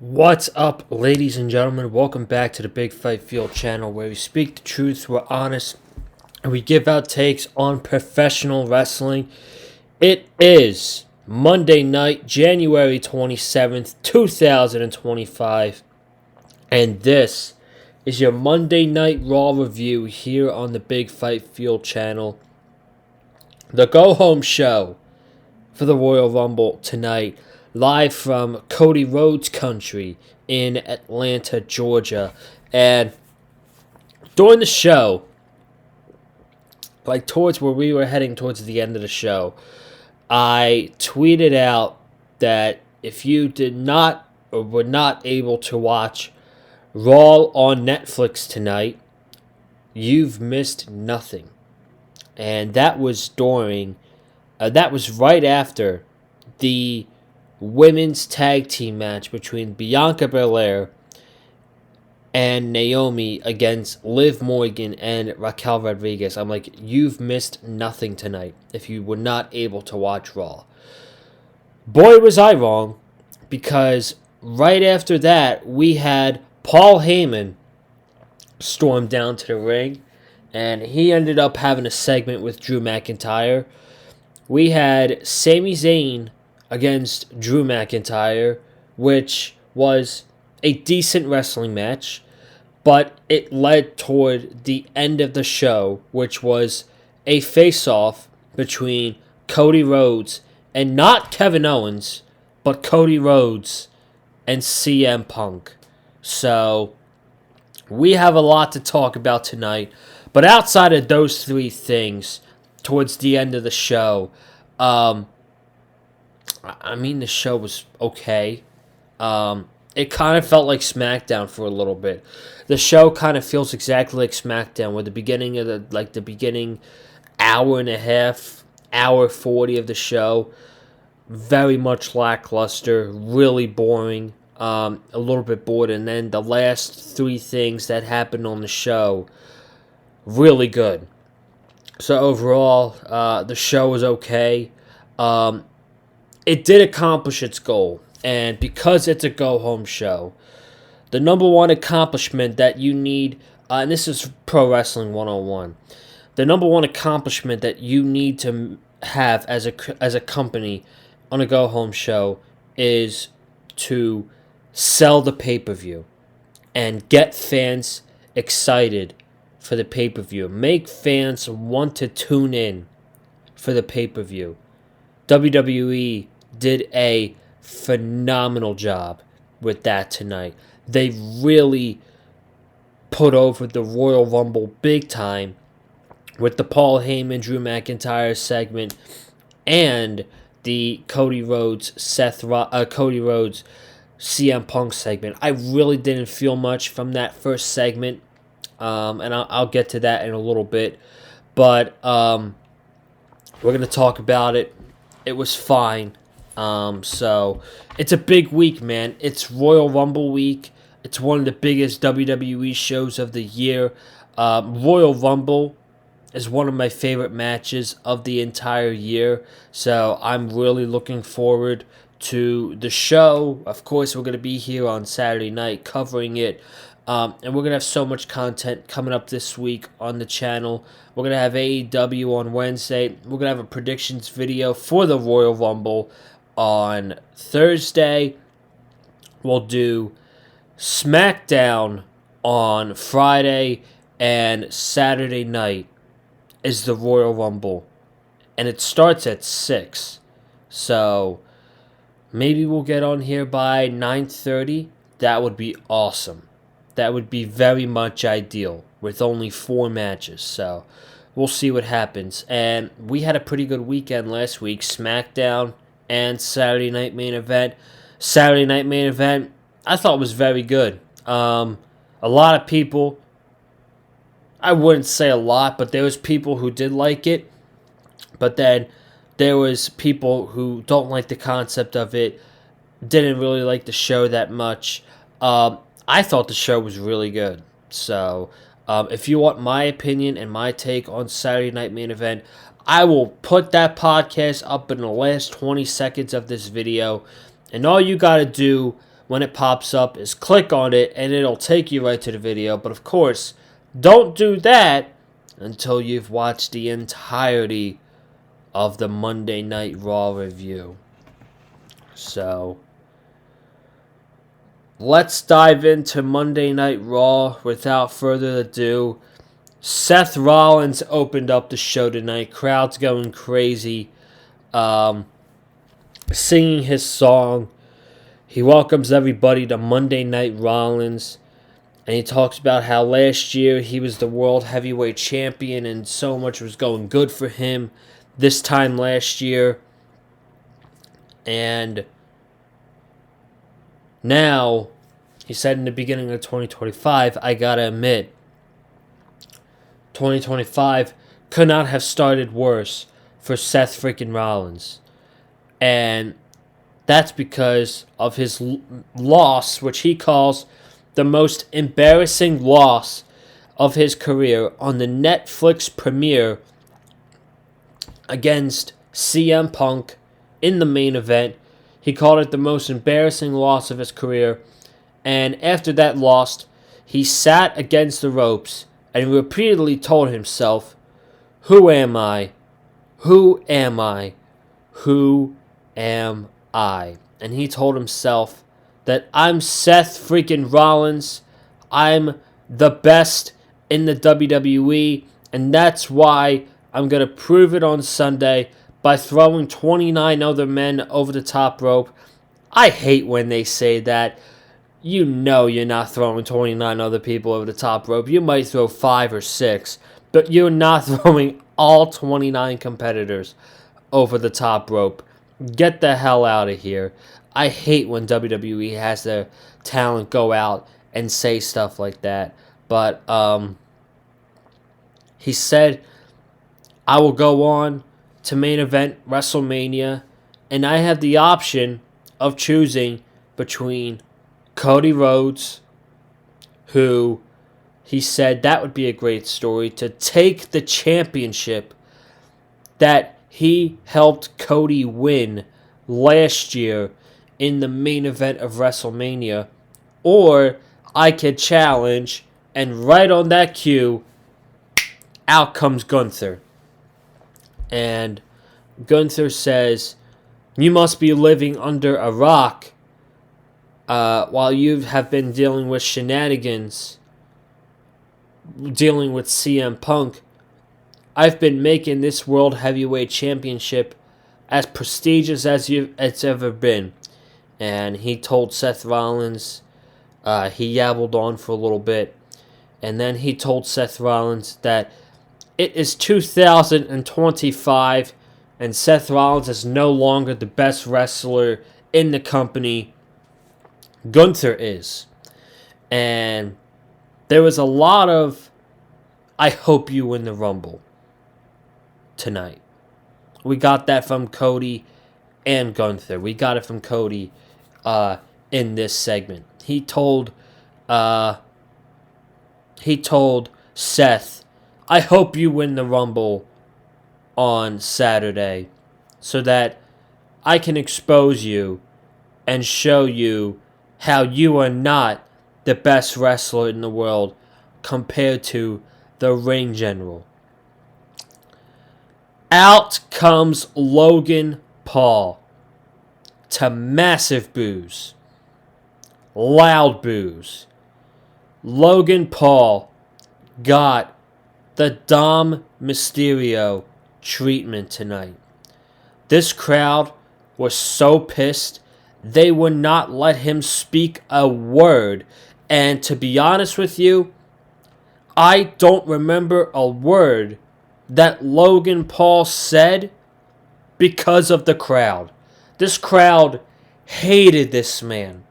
What's up, ladies and gentlemen? Welcome back to the Big Fight Field channel, where we speak the truth, we're honest, and we give out takes on professional wrestling. It is Monday night, January 27th, 2025, and this is your Monday Night Raw review here on the Big Fight Field channel. The go-home show for the Royal Rumble tonight, live from Cody Rhodes country in Atlanta, Georgia. And during the show, towards where we were heading towards the end of the show, I tweeted out that if you did not or were not able to watch Raw on Netflix tonight, you've missed nothing. And that was that was right after the women's tag team match between Bianca Belair and Naomi against Liv Morgan and Raquel Rodriguez. I'm like, you've missed nothing tonight if you were not able to watch Raw. Boy, was I wrong, because right after that, we had Paul Heyman storm down to the ring, and he ended up having a segment with Drew McIntyre. We had Sami Zayn against Drew McIntyre, which was a decent wrestling match, but it led toward the end of the show, which was a face-off between Cody Rhodes, and not Kevin Owens, but Cody Rhodes and CM Punk. So, we have a lot to talk about tonight, but outside of those three things, towards the end of the show, the show was okay. It kind of felt like SmackDown for a little bit. The show kind of feels exactly like SmackDown, where the beginning of the beginning hour and a half, hour 40 of the show, very much lackluster, really boring, a little bit bored, and then the last three things that happened on the show, really good. So overall, the show was okay. It did accomplish its goal, and because it's a go-home show, the number one accomplishment that you need, and this is Pro Wrestling 101, the number one accomplishment that you need to have as a company on a go-home show is to sell the pay-per-view and get fans excited for the pay-per-view. Make fans want to tune in for the pay-per-view. WWE did a phenomenal job with that tonight. They really put over the Royal Rumble big time with the Paul Heyman, Drew McIntyre segment and the Cody Rhodes, CM Punk segment. I really didn't feel much from that first segment, and I'll get to that in a little bit. But we're going to talk about it. It was fine. So it's a big week, man. It's Royal Rumble week. It's one of the biggest WWE shows of the year. Royal Rumble is one of my favorite matches of the entire year. So I'm really looking forward to the show. Of course, we're going to be here on Saturday night covering it. And we're going to have so much content coming up this week on the channel. We're going to have AEW on Wednesday. We're going to have a predictions video for the Royal Rumble on Thursday. We'll do SmackDown on Friday, and Saturday night is the Royal Rumble. And it starts at 6. So maybe we'll get on here by 9:30. That would be awesome. That would be very much ideal with only 4 matches. So we'll see what happens. And we had a pretty good weekend last week. SmackDown and Saturday Night Main Event. Saturday Night Main Event, I thought was very good. A lot of people, I wouldn't say a lot, but there was people who did like it. But then there was people who don't like the concept of it, didn't really like the show that much. I thought the show was really good. So, if you want my opinion and my take on Saturday Night Main Event, I will put that podcast up in the last 20 seconds of this video. And all you got to do when it pops up is click on it and it'll take you right to the video. But of course, don't do that until you've watched the entirety of the Monday Night Raw review. So, let's dive into Monday Night Raw without further ado. Seth Rollins opened up the show tonight. Crowd's going crazy. Singing his song. He welcomes everybody to Monday Night Rollins. And he talks about how last year he was the World Heavyweight Champion and so much was going good for him this time last year. And now, he said in the beginning of 2025, I gotta admit, 2025 could not have started worse for Seth freaking Rollins. And that's because of his loss, which he calls the most embarrassing loss of his career on the Netflix premiere against CM Punk in the main event. He called it the most embarrassing loss of his career. And after that loss, he sat against the ropes and repeatedly told himself, who am I? Who am I? Who am I? And he told himself that I'm Seth freaking Rollins. I'm the best in the WWE. And that's why I'm going to prove it on Sunday by throwing 29 other men over the top rope. I hate when they say that. You know you're not throwing 29 other people over the top rope. You might throw 5 or 6, but you're not throwing all 29 competitors over the top rope. Get the hell out of here. I hate when WWE has their talent go out and say stuff like that. But he said, I will go on to main event WrestleMania, and I have the option of choosing between Cody Rhodes, who he said that would be a great story, to take the championship that he helped Cody win last year in the main event of WrestleMania, or I could challenge, and right on that cue, out comes Gunther. And Gunther says, you must be living under a rock while you have been dealing with shenanigans, dealing with CM Punk. I've been making this World Heavyweight Championship as prestigious as it's ever been. And he told Seth Rollins, he yabbled on for a little bit, and then he told Seth Rollins that it is 2025, and Seth Rollins is no longer the best wrestler in the company. Gunther is. And there was a lot of, I hope you win the Rumble tonight. We got that from Cody and Gunther. We got it from Cody in this segment. He told Seth, I hope you win the Rumble on Saturday so that I can expose you and show you how you are not the best wrestler in the world compared to the ring general. Out comes Logan Paul to massive boos. Loud boos. Logan Paul got the Dom Mysterio treatment tonight. This crowd was so pissed they would not let him speak a word. And to be honest with you, I don't remember a word that Logan Paul said because of the crowd. This crowd hated this man.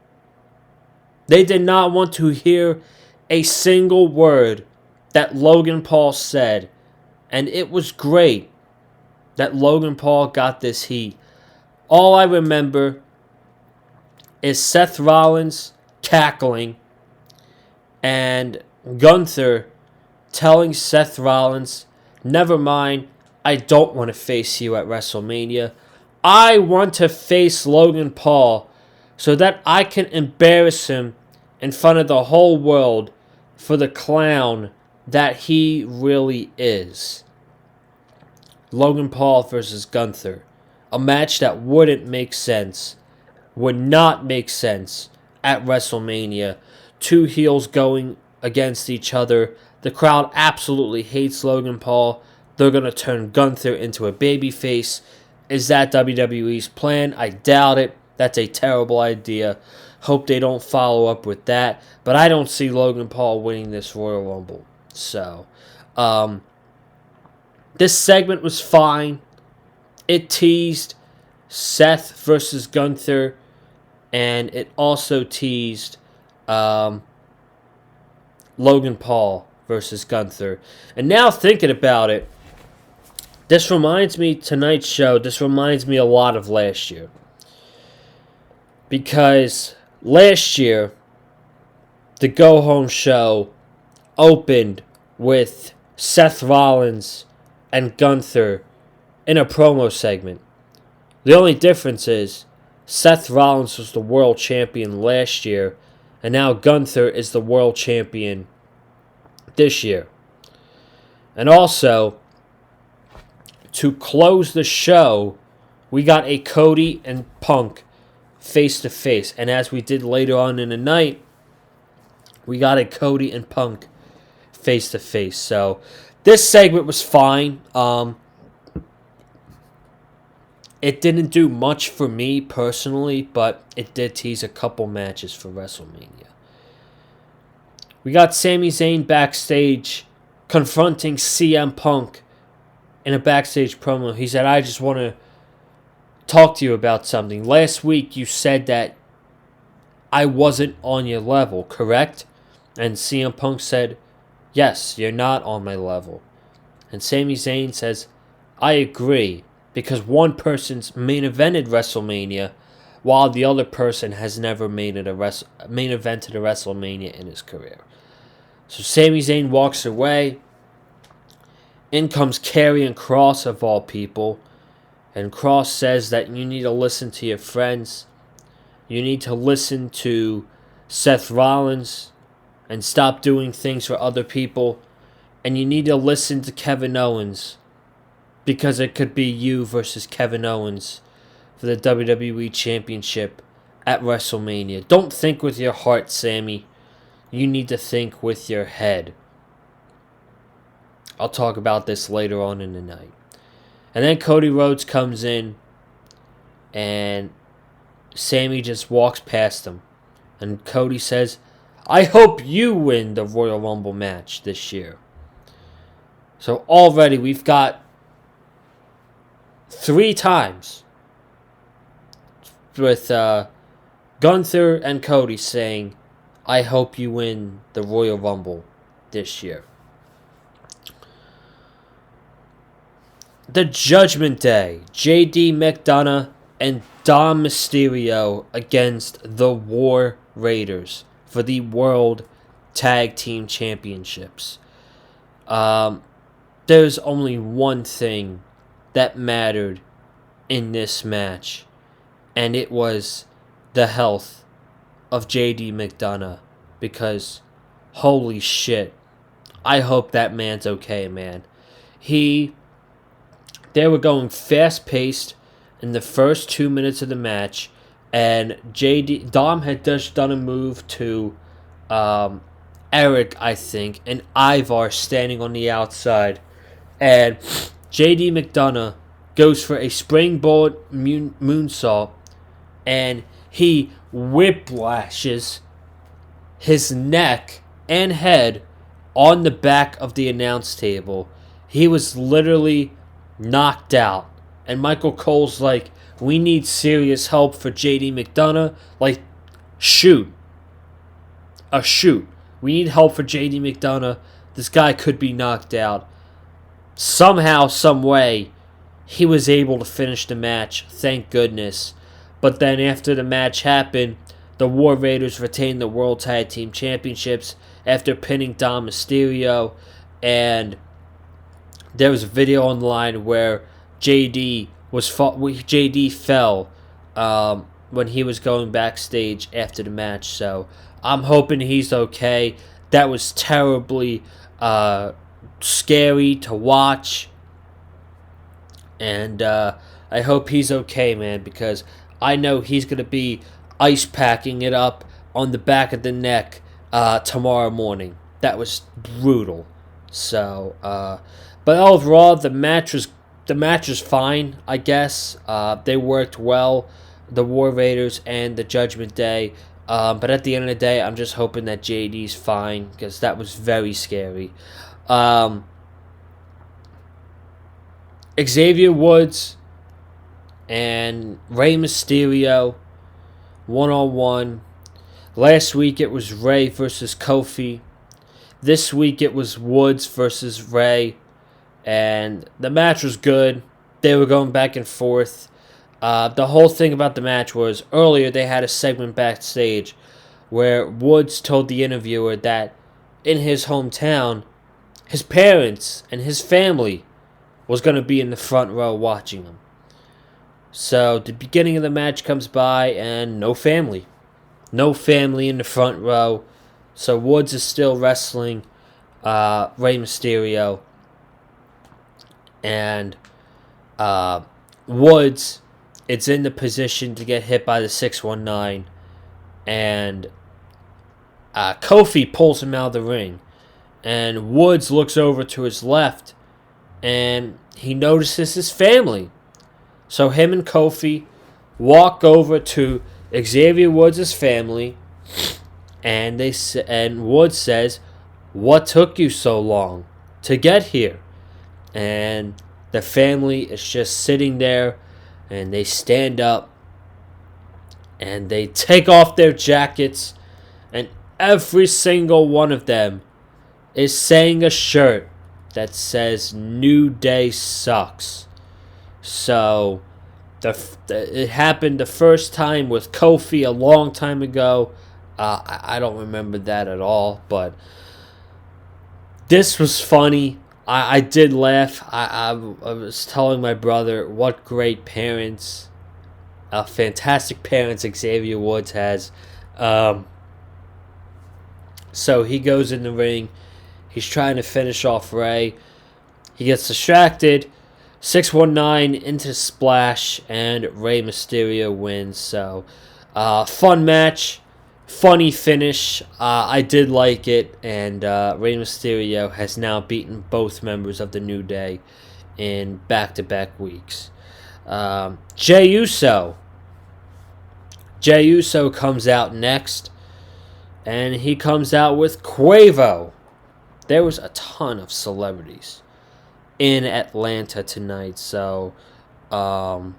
They did not want to hear a single word that Logan Paul said. And it was great that Logan Paul got this heat. All I remember is Seth Rollins cackling and Gunther telling Seth Rollins, never mind, I don't want to face you at WrestleMania. I want to face Logan Paul so that I can embarrass him in front of the whole world for the clown that he really is. Logan Paul versus Gunther. A match that wouldn't make sense. Would not make sense at WrestleMania. Two heels going against each other. The crowd absolutely hates Logan Paul. They're going to turn Gunther into a babyface. Is that WWE's plan? I doubt it. That's a terrible idea. Hope they don't follow up with that. But I don't see Logan Paul winning this Royal Rumble. So, this segment was fine. It teased Seth versus Gunther. And it also teased Logan Paul versus Gunther. And now thinking about it, this reminds me, tonight's show, this reminds me a lot of last year. Because last year, the Go Home show opened with Seth Rollins and Gunther in a promo segment. The only difference is Seth Rollins was the world champion last year, and now Gunther is the world champion this year. And also, to close the show, we got a Cody and Punk face-to-face. And as we did later on in the night, we got a Cody and Punk face-to-face. So, this segment was fine. It didn't do much for me personally, but it did tease a couple matches for WrestleMania. We got Sami Zayn backstage confronting CM Punk in a backstage promo. He said, I just want to talk to you about something. Last week you said that I wasn't on your level, correct? And CM Punk said, yes, you're not on my level. And Sami Zayn says, I agree. Because one person's main evented WrestleMania, while the other person has never main evented a WrestleMania in his career. So Sami Zayn walks away. In comes Karrion Kross of all people. And Kross says that you need to listen to your friends. You need to listen to Seth Rollins and stop doing things for other people. And you need to listen to Kevin Owens. Because it could be you versus Kevin Owens for the WWE Championship at WrestleMania. Don't think with your heart, Sammy. You need to think with your head. I'll talk about this later on in the night. And then Cody Rhodes comes in. And Sammy just walks past him. And Cody says, I hope you win the Royal Rumble match this year. So already we've got 3 times with Gunther and Cody saying, I hope you win the Royal Rumble this year. The Judgment Day, JD McDonough and Dom Mysterio against the War Raiders for the World Tag Team Championships. There's only one thing that mattered in this match, and it was the health of JD McDonough, because holy shit, I hope that man's okay, man. They were going fast-paced in the first 2 minutes of the match, and Dom had just done a move to Eric, I think, and Ivar standing on the outside, and JD McDonough goes for a springboard moonsault, and he whiplashes his neck and head on the back of the announce table. He was literally knocked out. And Michael Cole's like, we need serious help for JD McDonough. Like, shoot. We need help for JD McDonough. This guy could be knocked out. Somehow, some way, he was able to finish the match. Thank goodness. But then after the match happened, the War Raiders retained the World Tag Team Championships after pinning Dom Mysterio. And there was a video online where JD fell when he was going backstage after the match. So I'm hoping he's okay. That was terribly scary to watch. And I hope he's okay, man, because I know he's going to be ice packing it up on the back of the neck tomorrow morning. That was brutal. So, but overall, the match was fine, I guess. They worked well, the War Raiders and the Judgment Day. But at the end of the day, I'm just hoping that JD's fine, because that was very scary. Xavier Woods and Rey Mysterio, 1-on-1. Last week it was Rey versus Kofi. This week it was Woods versus Rey. And the match was good. They were going back and forth. The whole thing about the match was, earlier they had a segment backstage where Woods told the interviewer that in his hometown, his parents and his family was going to be in the front row watching him. So the beginning of the match comes by and no family. No family in the front row. So Woods is still wrestling Rey Mysterio. And Woods, it's in the position to get hit by the 619. And Kofi pulls him out of the ring. And Woods looks over to his left. And he notices his family. So him and Kofi walk over to Xavier Woods' family. And Woods says, "What took you so long to get here?" And the family is just sitting there, and they stand up, and they take off their jackets, and every single one of them is saying a shirt that says "New Day sucks." So it happened the first time with Kofi a long time ago. I don't remember that at all, but this was funny. I did laugh. I was telling my brother what great parents, fantastic parents Xavier Woods has. So he goes in the ring. He's trying to finish off Rey. He gets distracted. 619 into splash, and Rey Mysterio wins. So, fun match. Funny finish. I did like it, and Rey Mysterio has now beaten both members of the New Day in back-to-back weeks. Jey Uso. Jey Uso comes out next, and he comes out with Quavo. There was a ton of celebrities in Atlanta tonight, so hold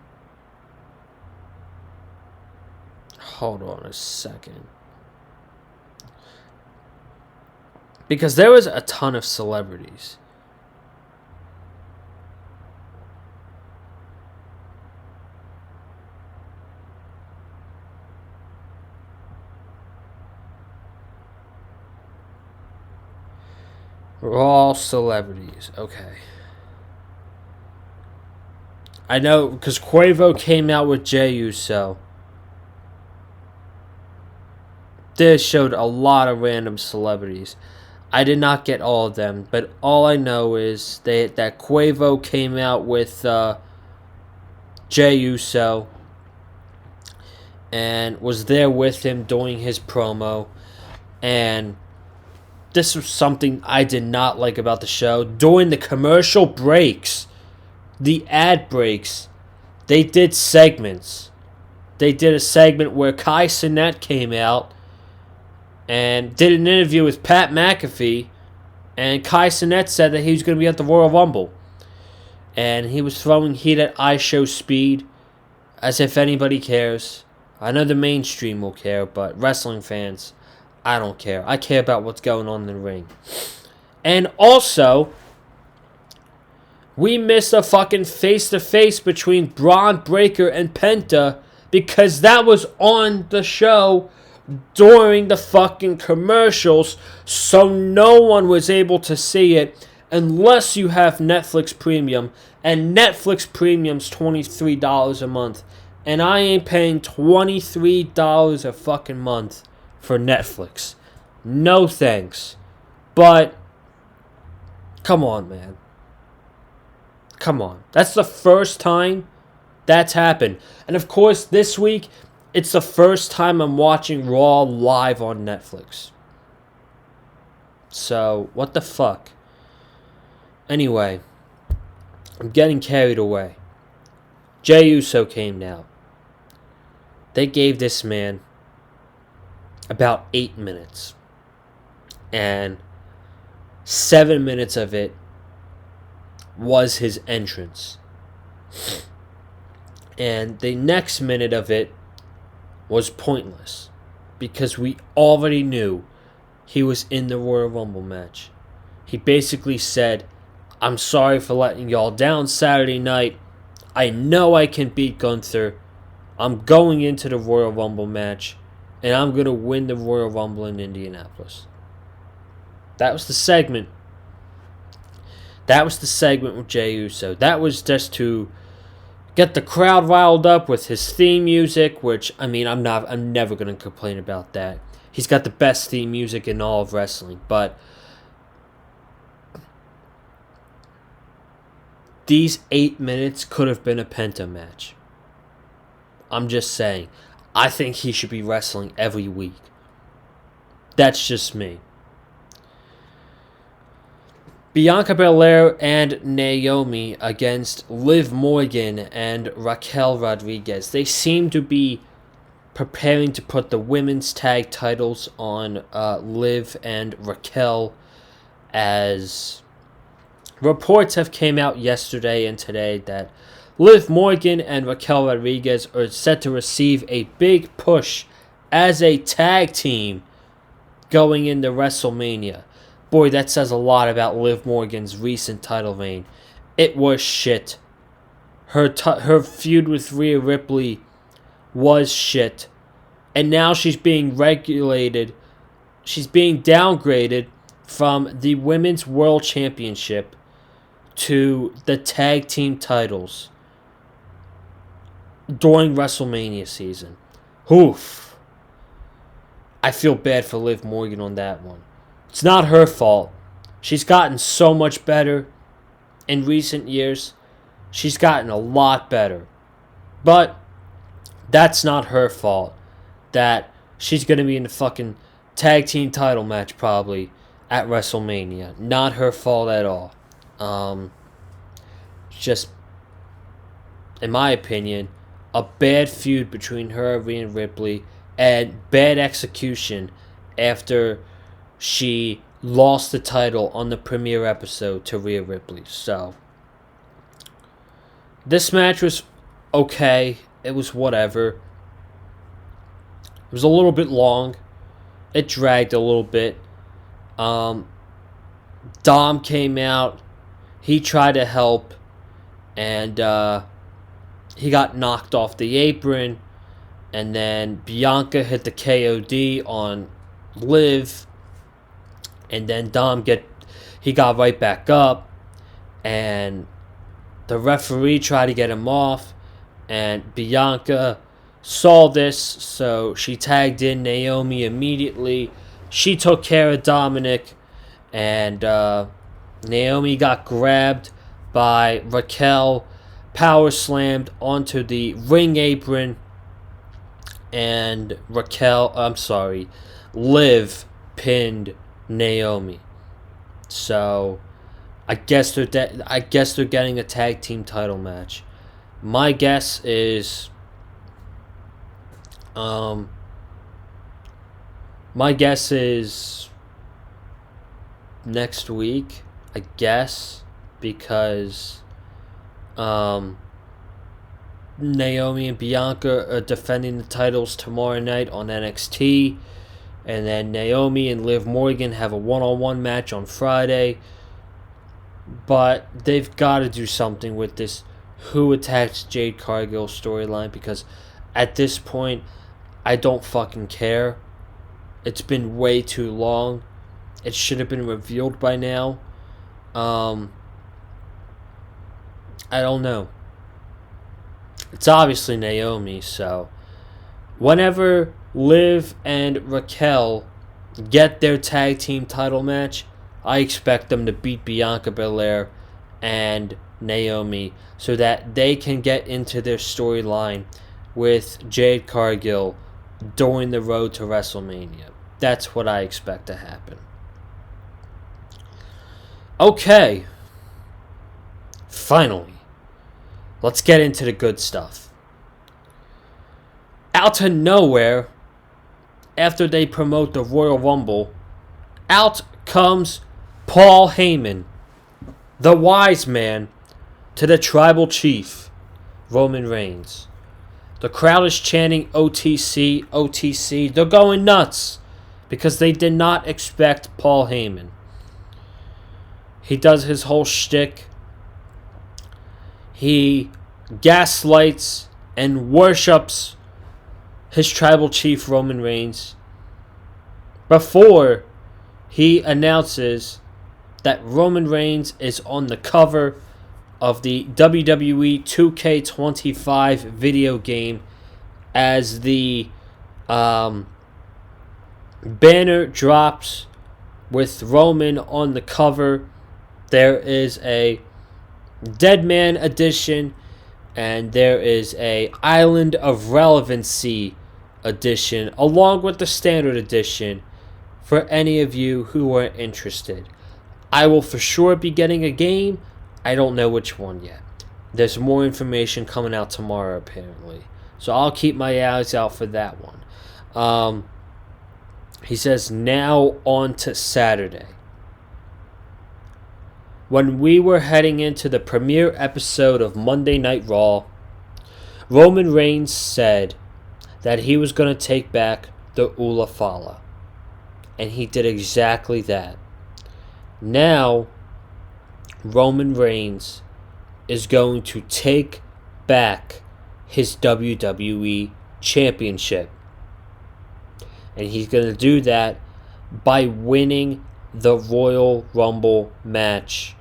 on a second. Because there was a ton of celebrities. We're all celebrities. Okay. I know, because Quavo came out with Jey Uso. This showed a lot of random celebrities. I did not get all of them, but all I know is that Quavo came out with Jey Uso and was there with him doing his promo. And this was something I did not like about the show. During the commercial breaks, the ad breaks, they did segments. They did a segment where Kai Cenat came out and did an interview with Pat McAfee, and Kai Cenat said that he was going to be at the Royal Rumble. And he was throwing heat at iShow Speed, as if anybody cares. I know the mainstream will care, but wrestling fans, I don't care. I care about what's going on in the ring. And also, we missed a fucking face-to-face between Braun Breaker and Penta, because that was on the show during the fucking commercials, so no one was able to see it unless you have Netflix Premium, and Netflix Premium's $23 a month. And I ain't paying $23 a fucking month for Netflix. No thanks. But, come on, man. Come on. That's the first time that's happened. And of course, this week, it's the first time I'm watching Raw live on Netflix. So, what the fuck? Anyway, I'm getting carried away. Jey Uso came down. They gave this man about 8 minutes. And 7 minutes of it was his entrance. And the next minute of it was pointless. Because we already knew he was in the Royal Rumble match. He basically said, I'm sorry for letting y'all down Saturday night. I know I can beat Gunther. I'm going into the Royal Rumble match. And I'm going to win the Royal Rumble in Indianapolis. That was the segment. That was the segment with Jey Uso. That was just to get the crowd riled up with his theme music, which, I mean, I'm never going to complain about that. He's got the best theme music in all of wrestling, but these 8 minutes could have been a Penta match. I'm just saying. I think he should be wrestling every week. That's just me. Bianca Belair and Naomi against Liv Morgan and Raquel Rodriguez. They seem to be preparing to put the women's tag titles on Liv and Raquel, as reports have came out yesterday and today that Liv Morgan and Raquel Rodriguez are set to receive a big push as a tag team going into WrestleMania. Boy, that says a lot about Liv Morgan's recent title reign. It was shit. Her feud with Rhea Ripley was shit. And now she's being regulated. She's being downgraded from the Women's World Championship to the tag team titles during WrestleMania season. Oof. I feel bad for Liv Morgan on that one. It's not her fault. She's gotten so much better in recent years. She's gotten a lot better. But that's not her fault that she's going to be in the fucking tag team title match probably at WrestleMania. Not her fault at all. Just, in my opinion, a bad feud between her and Rhea Ripley and bad execution after she lost the title on the premiere episode to Rhea Ripley. So, this match was okay. It was whatever. It was a little bit long. It dragged a little bit. Dom came out. He tried to help. And he got knocked off the apron. And then Bianca hit the KOD on Liv. And then Dom got right back up. And the referee tried to get him off. And Bianca saw this, so she tagged in Naomi immediately. She took care of Dominic. And Naomi got grabbed by Raquel, power slammed onto the ring apron. And Liv pinned Naomi. So I guess they're getting a tag team title match. My guess is next week, I guess, because Naomi and Bianca are defending the titles tomorrow night on NXT. And then Naomi and Liv Morgan have a one-on-one match on Friday. But they've got to do something with this Who Attacked Jade Cargill storyline, because at this point, I don't fucking care. It's been way too long. It should have been revealed by now. I don't know. it's obviously Naomi. So whenever Liv and Raquel get their tag team title match, I expect them to beat Bianca Belair and Naomi so that they can get into their storyline with Jade Cargill during the road to WrestleMania. That's what I expect to happen. Okay. Finally, let's get into the good stuff. Out of nowhere, after they promote the Royal Rumble, out comes Paul Heyman, the wise man, to the tribal chief, Roman Reigns. The crowd is chanting OTC, OTC. They're going nuts because they did not expect Paul Heyman. He does his whole shtick. He gaslights and worships his tribal chief, Roman Reigns, before he announces that Roman Reigns is on the cover of the WWE 2K25 video game as the banner drops with Roman on the cover. There is a Dead Man edition and there is a Island of Relevancy edition along with the standard edition for any of you who are interested. I will for sure be getting a game. I don't know which one yet. There's more information coming out tomorrow apparently. So I'll keep my eyes out for that one. He says now on to Saturday. When we were heading into the premiere episode of Monday Night Raw, Roman Reigns said that he was going to take back the Ula Fala. And he did exactly that. Now, Roman Reigns is going to take back his WWE Championship. And he's going to do that by winning the Royal Rumble match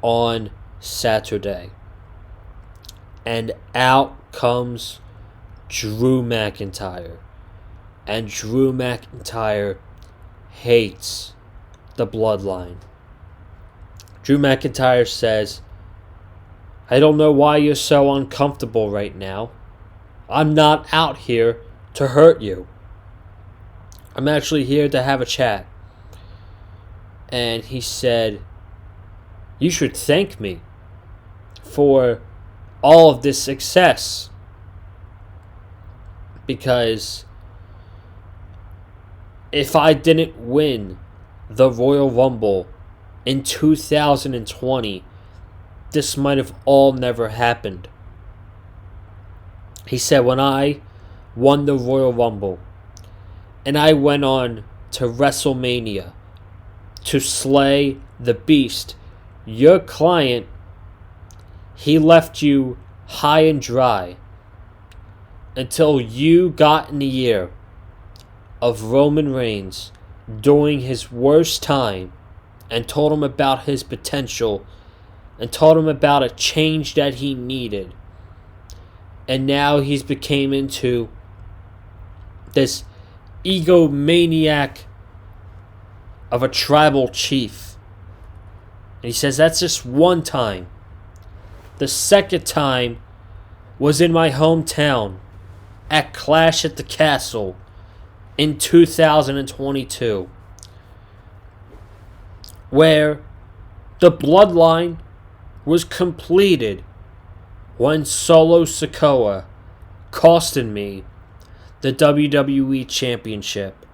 on Saturday. And out comes Drew McIntyre. And Drew McIntyre hates the bloodline. Drew McIntyre says, I don't know why you're so uncomfortable right now. I'm not out here to hurt you. I'm actually here to have a chat. And he said, you should thank me for all of this success. Because if I didn't win the Royal Rumble in 2020, this might have all never happened. He said, when I won the Royal Rumble and I went on to WrestleMania to slay the Beast, your client, he left you high and dry until you got in the ear of Roman Reigns during his worst time and told him about his potential and told him about a change that he needed. And now he's became into this egomaniac of a tribal chief. And he says that's just one time. The second time was in my hometown at Clash at the Castle in 2022, where the bloodline was completed when Solo Sikoa costed me the WWE Championship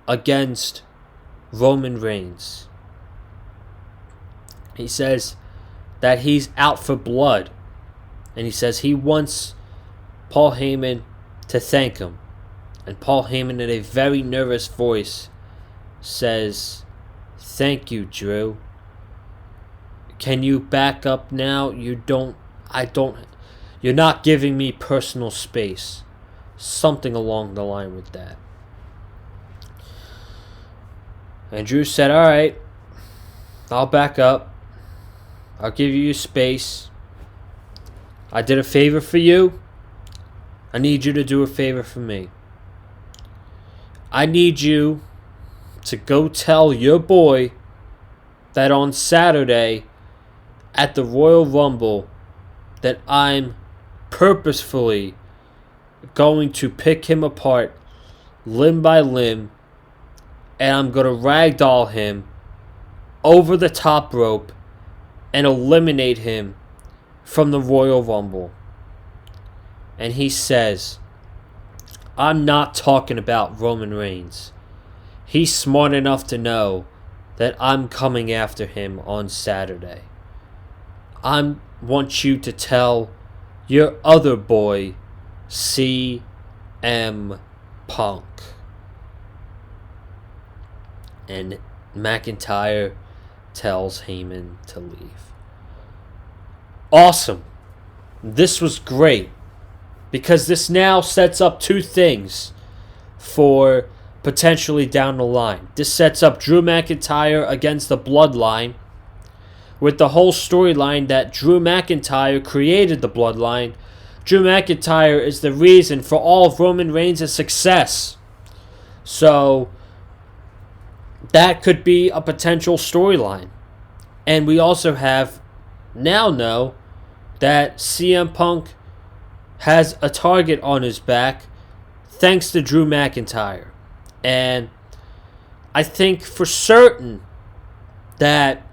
against Roman Reigns. He says that he's out for blood. And he says he wants Paul Heyman to thank him. And Paul Heyman, in a very nervous voice, says, thank you, Drew. Can you back up now? You're not giving me personal space. Something along the line with that. And Drew said, alright, I'll back up. I'll give you your space. I did a favor for you. I need you to do a favor for me. I need you to go tell your boy that on Saturday at the Royal Rumble that I'm purposefully going to pick him apart limb by limb, and I'm going to ragdoll him over the top rope and eliminate him from the Royal Rumble. And he says, I'm not talking about Roman Reigns. He's smart enough to know that I'm coming after him on Saturday. I want you to tell your other boy, CM Punk. And McIntyre tells Heyman to leave. Awesome. This was great. Because this now sets up two things for potentially down the line. This sets up Drew McIntyre against the Bloodline, with the whole storyline that Drew McIntyre created the Bloodline. Drew McIntyre is the reason for all of Roman Reigns' success. So that could be a potential storyline. And we also now know that CM Punk has a target on his back thanks to Drew McIntyre. And I think for certain that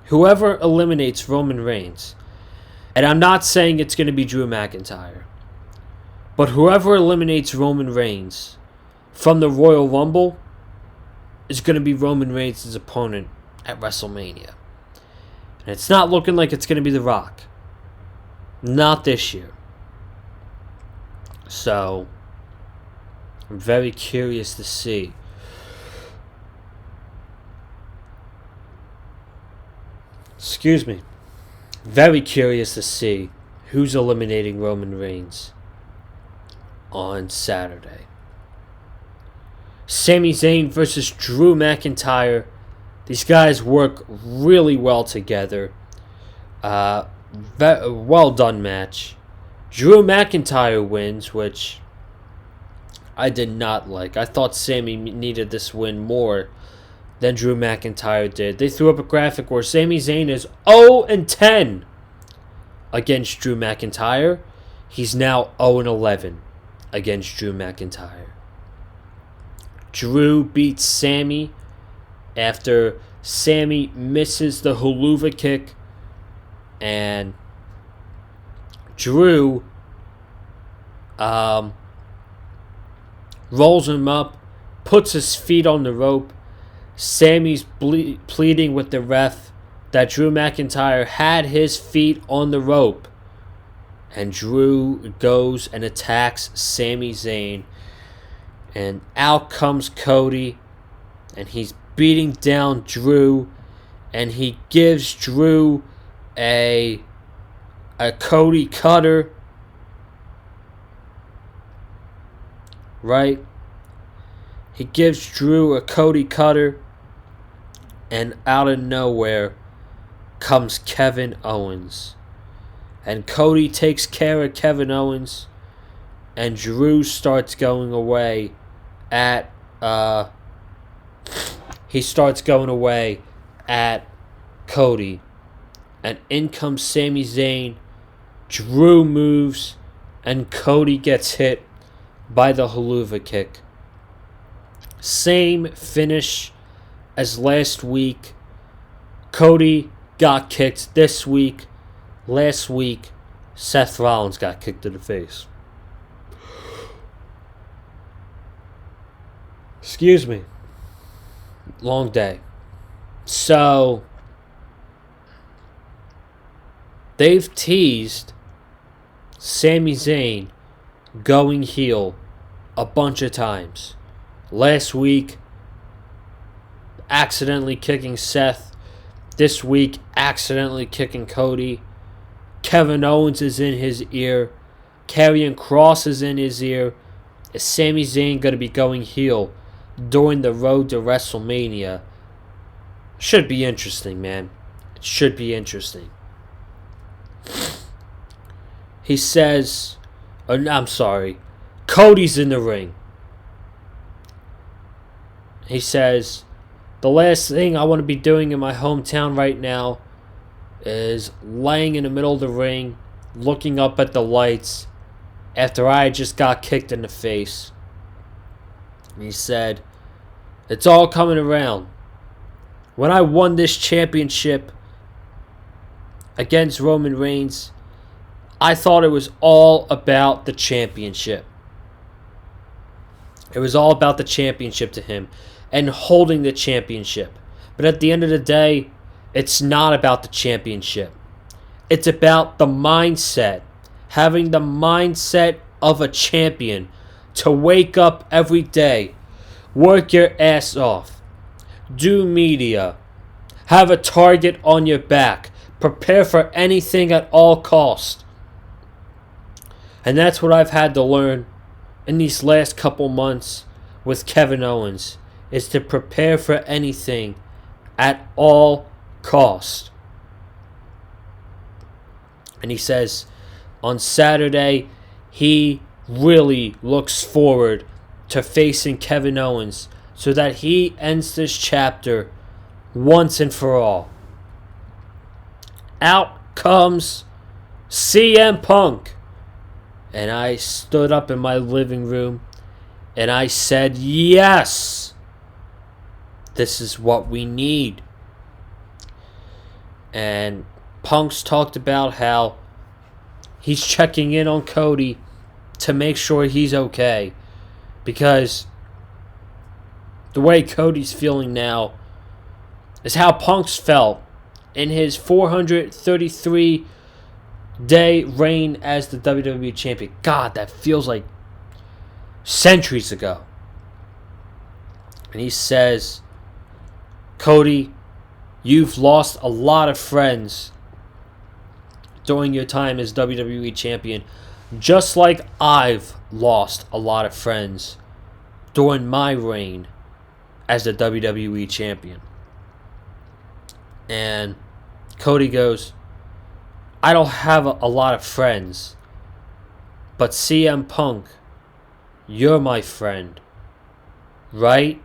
whoever eliminates Roman Reigns, and I'm not saying it's going to be Drew McIntyre, but whoever eliminates Roman Reigns from the Royal Rumble is going to be Roman Reigns' opponent at WrestleMania. And it's not looking like it's going to be The Rock. Not this year. So, I'm very curious to see. Excuse me. Very curious to see who's eliminating Roman Reigns on Saturday. Sami Zayn versus Drew McIntyre. These guys work really well together. Well done match. Drew McIntyre wins, which I did not like. I thought Sami needed this win more than Drew McIntyre did. They threw up a graphic where Sami Zayn is 0-10 against Drew McIntyre. He's now 0-11 against Drew McIntyre. Drew beats Sami after Sami misses the Huluva kick. And Drew rolls him up, puts his feet on the rope. Sami's pleading with the ref that Drew McIntyre had his feet on the rope. And Drew goes and attacks Sami Zayn. And out comes Cody. And he's beating down Drew. And he gives Drew a Cody cutter, right? He gives Drew a Cody cutter, and out of nowhere comes Kevin Owens. And Cody takes care of Kevin Owens, and Drew starts going away at Cody. And in comes Sami Zayn. Drew moves. And Cody gets hit by the Huluva kick. Same finish as last week. Cody got kicked this week. Last week, Seth Rollins got kicked in the face. Excuse me. Long day. So, they've teased Sami Zayn going heel a bunch of times. Last week, accidentally kicking Seth. This week, accidentally kicking Cody. Kevin Owens is in his ear. Karrion Kross is in his ear. Is Sami Zayn going to be going heel during the road to WrestleMania? Should be interesting, man. It should be interesting. He says, I'm sorry. Cody's in the ring. He says, the last thing I want to be doing in my hometown right now is laying in the middle of the ring, looking up at the lights after I just got kicked in the face. And he said, it's all coming around. When I won this championship against Roman Reigns, I thought it was all about the championship. It was all about the championship to him and holding the championship. But at the end of the day, it's not about the championship. It's about the mindset. Having the mindset of a champion to wake up every day, work your ass off, do media, have a target on your back, prepare for anything at all costs. And that's what I've had to learn in these last couple months with Kevin Owens, is to prepare for anything at all cost. And he says on Saturday he really looks forward to facing Kevin Owens so that he ends this chapter once and for all. Out comes CM Punk. And I stood up in my living room and I said, yes, this is what we need. And Punk's talked about how he's checking in on Cody to make sure he's okay. Because the way Cody's feeling now is how Punk's felt in his 433 day reign as the WWE Champion. God, that feels like centuries ago. And he says, Cody, you've lost a lot of friends during your time as WWE Champion, just like I've lost a lot of friends during my reign as the WWE Champion. And Cody goes, I don't have a lot of friends, but CM Punk, you're my friend, right?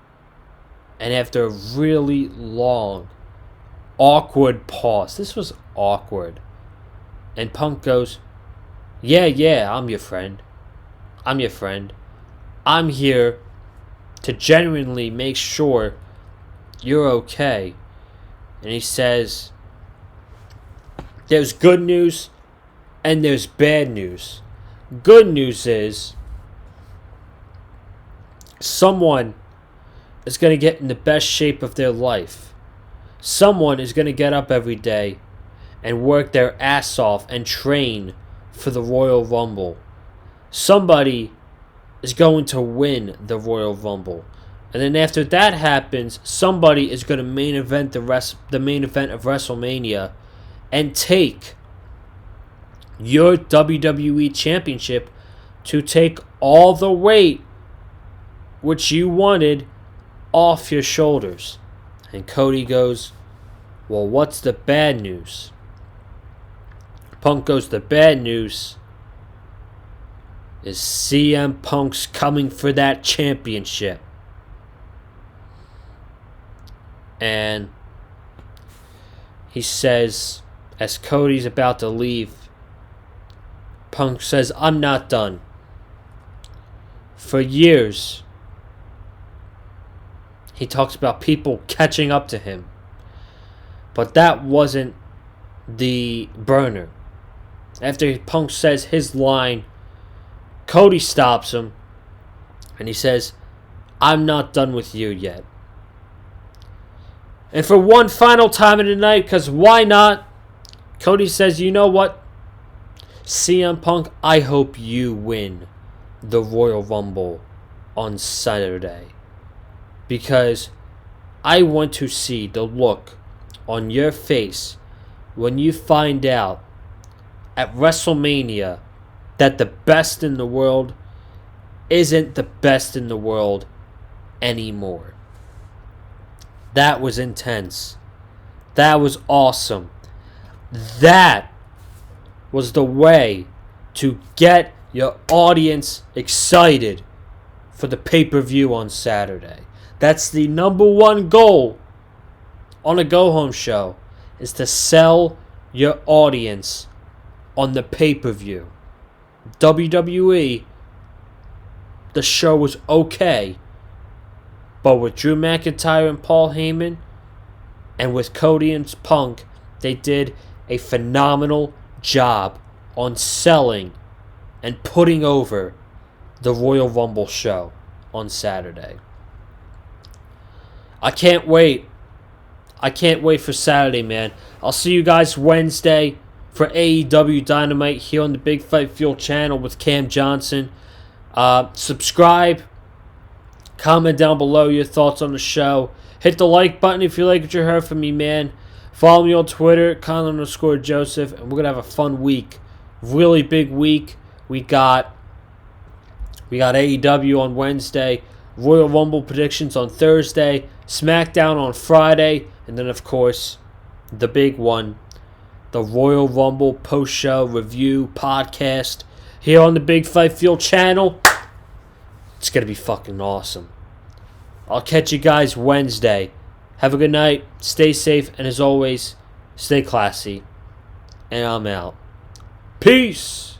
And after a really long, awkward pause, this was awkward, and Punk goes, yeah, I'm your friend. I'm your friend. I'm here to genuinely make sure you're okay. And he says, there's good news and there's bad news. Good news is someone is going to get in the best shape of their life. Someone is going to get up every day and work their ass off and train for the Royal Rumble. Somebody is going to win the Royal Rumble. And then after that happens, somebody is going to main event the main event of WrestleMania and take your WWE Championship to take all the weight which you wanted off your shoulders. And Cody goes, well, what's the bad news? Punk goes, the bad news is CM Punk's coming for that championship. And he says, as Cody's about to leave, Punk says, I'm not done. For years, he talks about people catching up to him. But that wasn't the burner. After Punk says his line, Cody stops him. And he says, I'm not done with you yet. And for one final time of the night, because why not? Cody says, you know what? CM Punk, I hope you win the Royal Rumble on Saturday. Because I want to see the look on your face when you find out at WrestleMania that the best in the world isn't the best in the world anymore. That was intense. That was awesome. That was the way to get your audience excited for the pay-per-view on Saturday. That's the number one goal on a go-home show, is to sell your audience on the pay-per-view. WWE, the show was okay, but with Drew McIntyre and Paul Heyman, and with Cody and Punk, they did a phenomenal job on selling and putting over the Royal Rumble show on Saturday. I can't wait. I can't wait for Saturday, man. I'll see you guys Wednesday for AEW Dynamite here on the Big Fight Fuel channel with Cam Johnson. Subscribe. Comment down below your thoughts on the show. Hit the like button if you like what you heard from me, man. Follow me on Twitter, Colin_Joseph, and we're going to have a fun week. Really big week. We got AEW on Wednesday, Royal Rumble predictions on Thursday, SmackDown on Friday, and then, of course, the big one, the Royal Rumble post-show review podcast here on the Big Fight Fuel channel. It's going to be fucking awesome. I'll catch you guys Wednesday. Have a good night. Stay safe. And as always, stay classy. And I'm out. Peace.